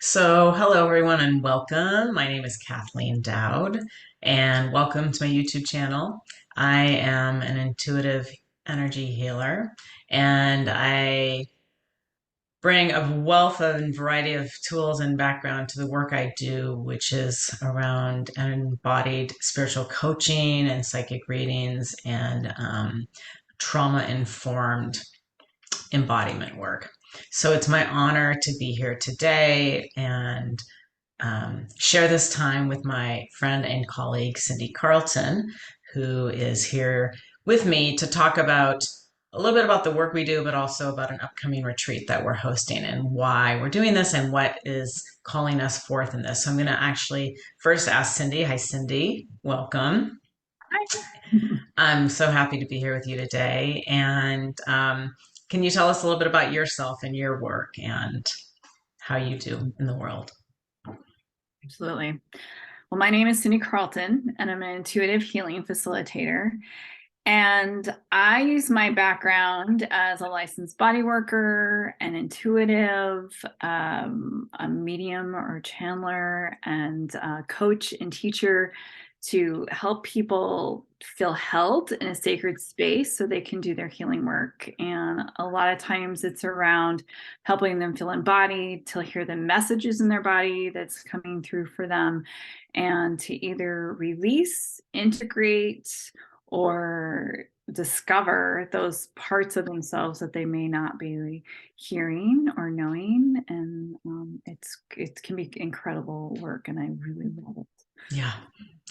Hello everyone and welcome. My name is Kathleen Dowd and welcome to my YouTube channel. I am an intuitive energy healer and I bring a wealth and variety of tools and background to the work I do, which is around embodied spiritual coaching and psychic readings and trauma-informed embodiment work. So it's my honor to be here today and share this time with my friend and colleague, Cindy Carlton, who is here with me to talk about a little bit about the work we do, but also about an upcoming retreat that we're hosting and why we're doing this and what is calling us forth in this. So I'm going to actually first ask Cindy. Hi, Cindy. Welcome. Hi. I'm so happy to be here with you today. And can you tell us a little bit about yourself and your work and how you do in the world? Absolutely. Well, my name is Cindy Carlton, and I'm an intuitive healing facilitator. And I use my background as a licensed body worker, an intuitive, a medium or channeler, and a coach and teacher to help people feel held in a sacred space so they can do their healing work. And a lot of times it's around helping them feel embodied, to hear the messages in their body that's coming through for them, and to either release, integrate, or discover those parts of themselves that they may not be hearing or knowing. And it can be incredible work, and I really love it. Yeah,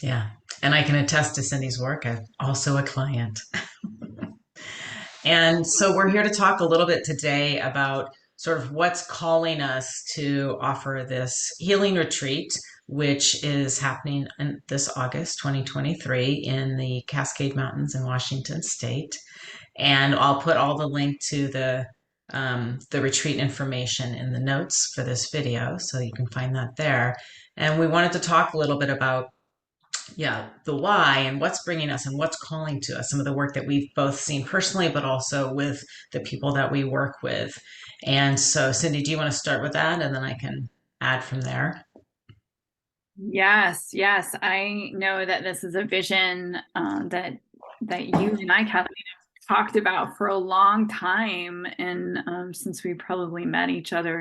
yeah. And I can attest to Cindy's work. I'm also a client. And so we're here to talk a little bit today about sort of what's calling us to offer this healing retreat, which is happening in this August 2023 in the Cascade Mountains in Washington State. And I'll put all the link to the retreat information in the notes for this video, so you can find that there. And we wanted to talk a little bit about the why and what's bringing us and what's calling to us, some of the work that we've both seen personally, but also with the people that we work with. And so, Cindy, do you want to start with that? And then I can add from there. Yes, yes. I know that this is a vision that you and I, Kathleen, have talked about for a long time, and since we probably met each other.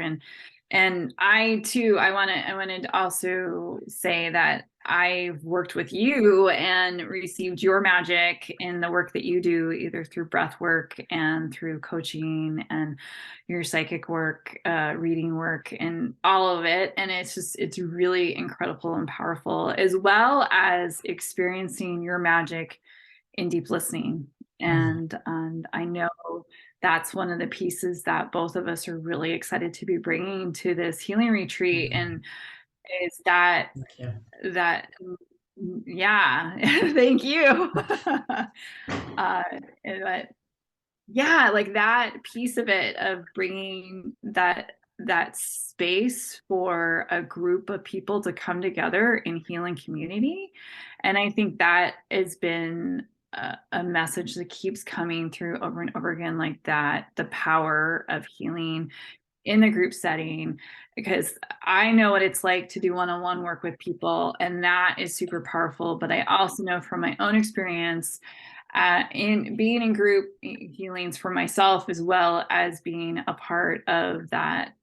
And I too, I wanted to also say that I've worked with you and received your magic in the work that you do, either through breath work and through coaching and your psychic work, reading work, and all of it. And it's really incredible and powerful, as well as experiencing your magic in deep listening. Mm, And I know that's one of the pieces that both of us are really excited to be bringing to this healing retreat. mm, And is that thank you. that yeah, thank you. uh but yeah, like that piece of it, of bringing that space for a group of people to come together in healing community. And I think that has been a message that keeps coming through over and over again, like that, the power of healing in the group setting, because I know what it's like to do one-on-one work with people, and that is super powerful. But I also know from my own experience, in being in group healings for myself, as well as being a part of that,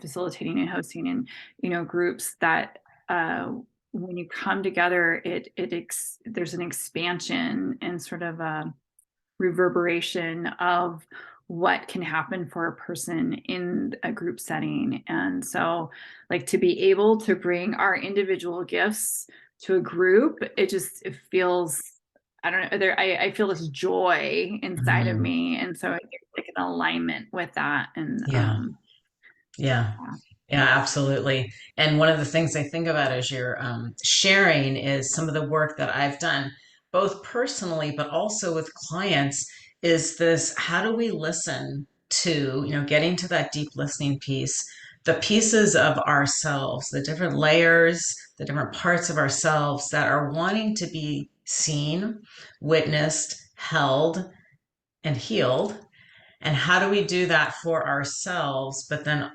facilitating and hosting in, groups, that when you come together, there's an expansion and sort of a reverberation of what can happen for a person in a group setting. And so, like, to be able to bring our individual gifts to a group, it feels, I don't know, I feel this joy inside of Mm, me. And so it's like an alignment with that. And yeah, yeah. Yeah, absolutely. And one of the things I think about as you're sharing is some of the work that I've done, both personally, but also with clients, is this, how do we listen to, getting to that deep listening piece, the pieces of ourselves, the different layers, the different parts of ourselves that are wanting to be seen, witnessed, held, and healed. And how do we do that for ourselves, but then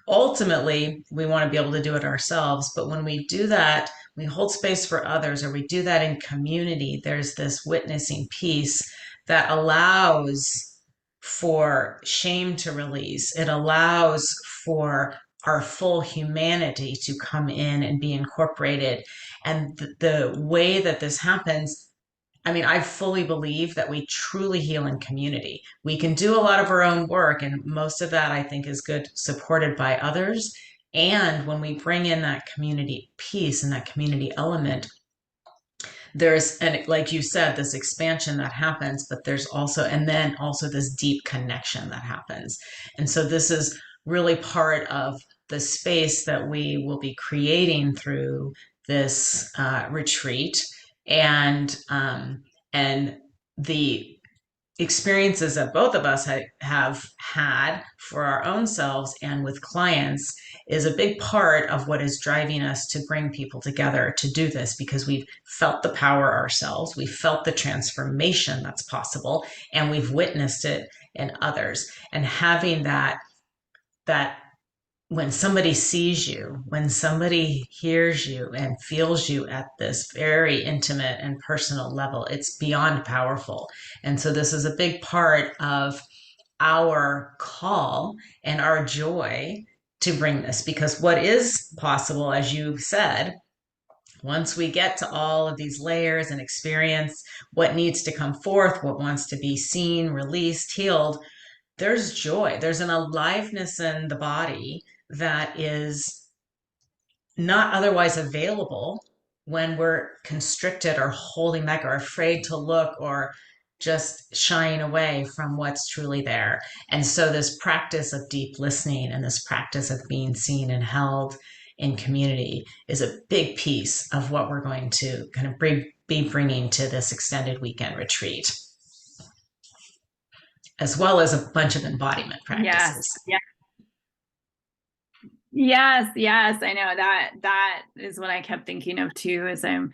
ultimately we want to be able to do it ourselves. But when we do that, we hold space for others, or we do that in community, there's this witnessing piece that allows for shame to release. It allows for our full humanity to come in and be incorporated. And the way that this happens, I mean, I fully believe that we truly heal in community. We can do a lot of our own work, and most of that I think is good, supported by others. And when we bring in that community piece and that community element, there's, and like you said, this expansion that happens, but there's also, and then also this deep connection that happens. And so this is really part of the space that we will be creating through this retreat. And the experiences that both of us have had for our own selves and with clients is a big part of what is driving us to bring people together to do this, because we've felt the power ourselves, we've felt the transformation that's possible, and we've witnessed it in others. And having that when somebody sees you, when somebody hears you and feels you at this very intimate and personal level, it's beyond powerful. And so this is a big part of our call and our joy to bring this, because what is possible, as you said, once we get to all of these layers and experience what needs to come forth, what wants to be seen, released, healed, there's joy. There's an aliveness in the body that is not otherwise available when we're constricted or holding back or afraid to look or just shying away from what's truly there. And so, this practice of deep listening and this practice of being seen and held in community is a big piece of what we're going to kind of be bringing to this extended weekend retreat, as well as a bunch of embodiment Yes. practices. Yeah. Yes, yes, I know that is what I kept thinking of too as I'm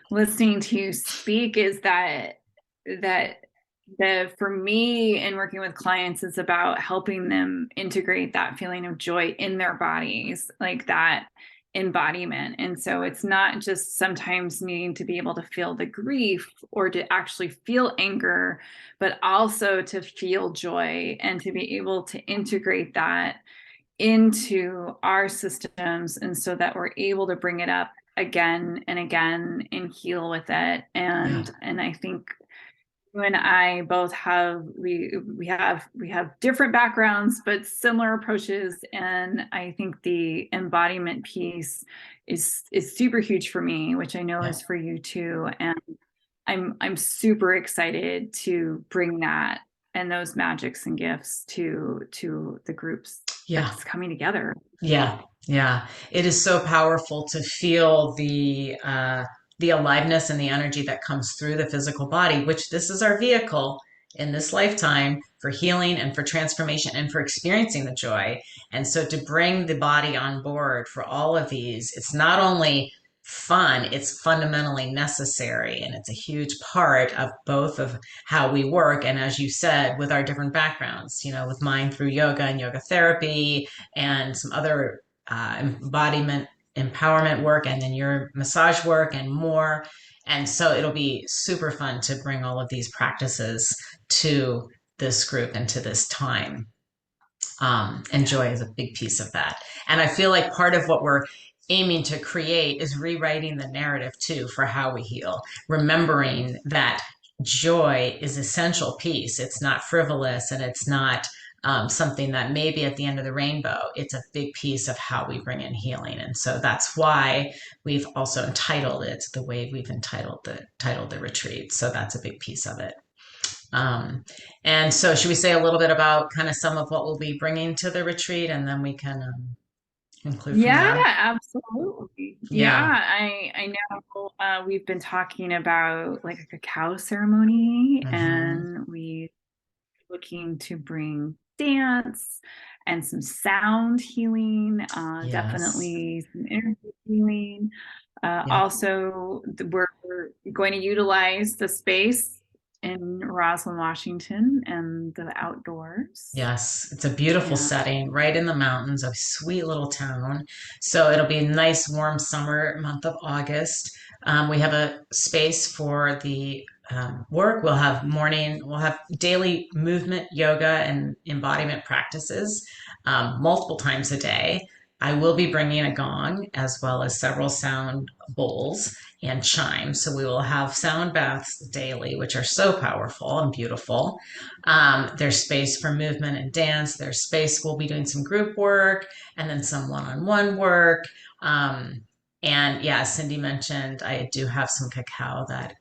listening to you speak, is that the for me in working with clients is about helping them integrate that feeling of joy in their bodies, like that embodiment. And so it's not just sometimes needing to be able to feel the grief or to actually feel anger, but also to feel joy and to be able to integrate that into our systems, and so that we're able to bring it up again and again and heal with it. Yeah. And I think you and I both have we have different backgrounds but similar approaches, and I think the embodiment piece is super huge for me, which I know Yeah. is for you too. And I'm super excited to bring that and those magics and gifts to the groups Yeah. that's coming together. Yeah, yeah. It is so powerful to feel the aliveness and the energy that comes through the physical body, which this is our vehicle in this lifetime for healing and for transformation and for experiencing the joy. And so to bring the body on board for all of these, it's not only fun, it's fundamentally necessary. And it's a huge part of both of how we work. And as you said, with our different backgrounds, you know, with mine through yoga and yoga therapy and some other embodiment empowerment work, and then your massage work and more. And so it'll be super fun to bring all of these practices to this group and to this time. And joy is a big piece of that. And I feel like part of what we're aiming to create is rewriting the narrative too for how we heal, remembering that joy is essential piece. It's not frivolous, and it's not something that may be at the end of the rainbow. It's a big piece of how we bring in healing. And so that's why we've also entitled it the way we've titled the retreat. So that's a big piece of it. Um, and so, should we say a little bit about kind of some of what we'll be bringing to the retreat, and then we can conclude from Yeah, there? absolutely. Yeah, Yeah. I know we've been talking about like a cacao ceremony, Hmm. and we looking to bring dance and some sound healing, Yes. definitely some energy healing. Yeah. Also, we're going to utilize the space in Roslyn, Washington, and the outdoors. Yes, it's a beautiful And setting right in the mountains, a sweet little town. So it'll be a nice warm summer month of August. We have a space for the work. We'll have daily movement, yoga, and embodiment practices multiple times a day. I will be bringing a gong as well as several sound bowls and chimes. So we will have sound baths daily, which are so powerful and beautiful. There's space for movement and dance. There's space. We'll be doing some group work and then some one-on-one work. Um, and yeah, as Cindy mentioned, I do have some cacao that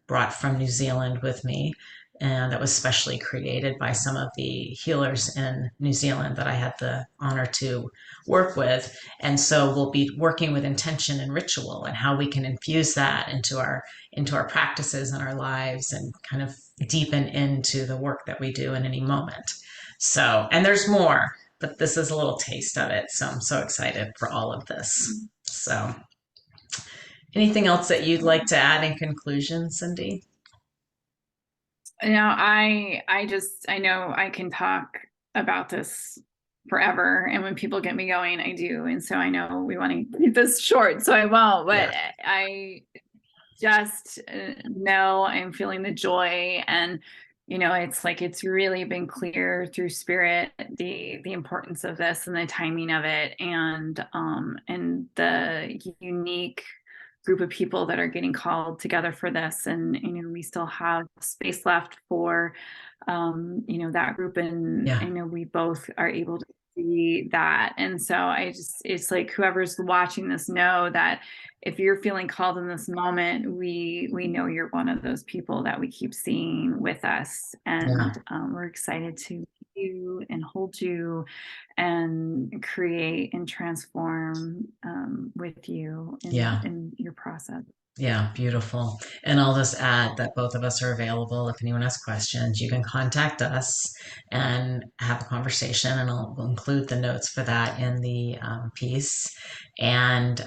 brought from New Zealand with me. And that was specially created by some of the healers in New Zealand that I had the honor to work with. And so we'll be working with intention and ritual and how we can infuse that into our practices and our lives and kind of deepen into the work that we do in any moment. So, and there's more, but this is a little taste of it. So I'm so excited for all of this. So, anything else that you'd like to add in conclusion, Cindy? I know I can talk about this forever, and when people get me going, I do. And so I know we want to keep this short, so I won't. But Yeah. I just know I'm feeling the joy, and it's like it's really been clear through spirit the importance of this and the timing of it, and the unique group of people that are getting called together for this. And we still have space left for that group, and Yeah. I know we both are able to see that. And so it's like whoever's watching this, know that if you're feeling called in this moment, we know you're one of those people that we keep seeing with us. Yeah. And we're excited to meet you and hold you and create and transform with you Yeah. in your process. Yeah, beautiful. And I'll just add that both of us are available. If anyone has questions, you can contact us and have a conversation, and we'll include the notes for that in the piece. And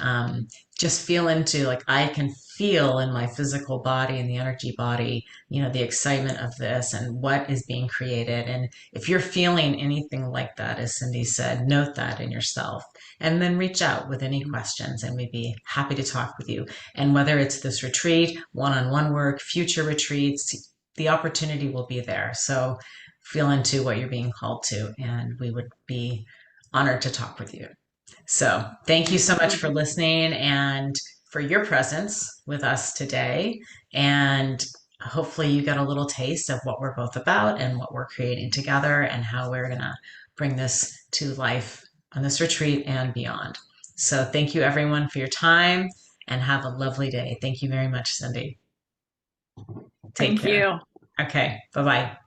just feel into like I can feel in my physical body and the energy body, the excitement of this and what is being created. And if you're feeling anything like that, as Cindy said, note that in yourself and then reach out with any questions, and we'd be happy to talk with you. And whether it's this retreat, one on one work, future retreats, the opportunity will be there. So feel into what you're being called to, and we would be honored to talk with you. So thank you so much for listening and for your presence with us today. And hopefully, you got a little taste of what we're both about and what we're creating together and how we're going to bring this to life on this retreat and beyond. So, thank you everyone for your time and have a lovely day. Thank you very much, Cindy. Take Thank care. you. Okay, bye bye.